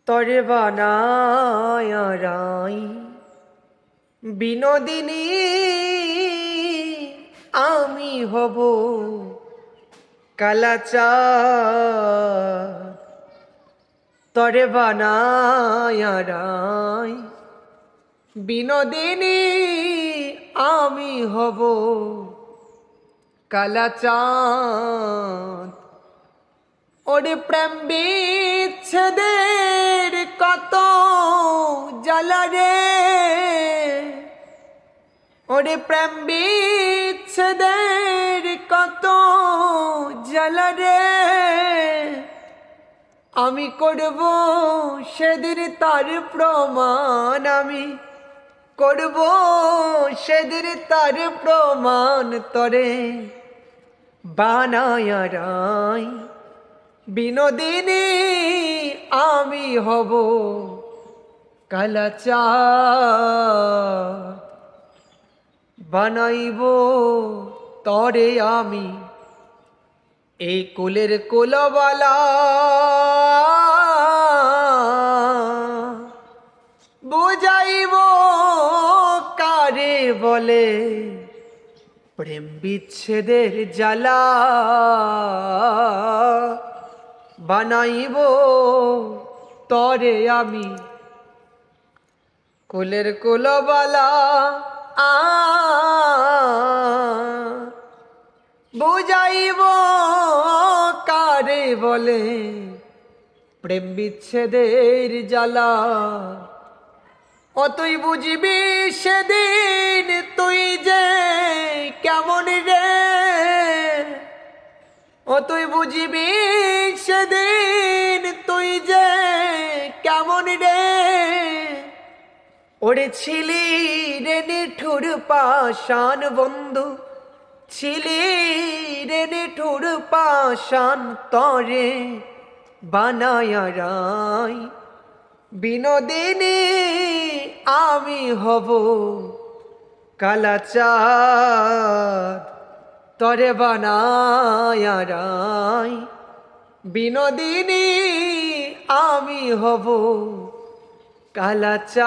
তরে বানায় রাই বিনোদিনী আমি হব কালাচাঁদ। তরে বানায় রাই বিনোদিনী আমি হব কালাচাঁদ। ওরে প্রেম বিচ্ছেদের কত জ্বালা রে, ওরে প্রেম বিচ্ছেদের কত জ্বালা রে। আমি করব সেদিন তার প্রমাণ, আমি করব সেদিন তার প্রমাণ। তরে বানায় রাই বিনোদিনী আমি হব কালাচাঁদ। বানাইব তরে আমি এই কুলের কুলবালা, বুঝাইব কারে বলে প্রেম বিচ্ছেদের জ্বালা। বানাইব তরে আমি কুলের কুলবালা, বুঝাইব কারে বলে প্রেম বিচ্ছেদের জ্বালা। ও তুই বুঝবি সেদিন তুই যে কেমন রে, ও তুই বুঝবি সেদিন তুই যে কেমন রে। ওরে ছিলি রে নিঠুর পাষাণ বন্ধু, ছিলি রে নিঠুর পাষাণ। তরে বানায় রাই বিনোদিনী আমি হব কালাচাঁদ। তরে বানায় রাই বিনোদিনী আমি হব কালাচাঁদ।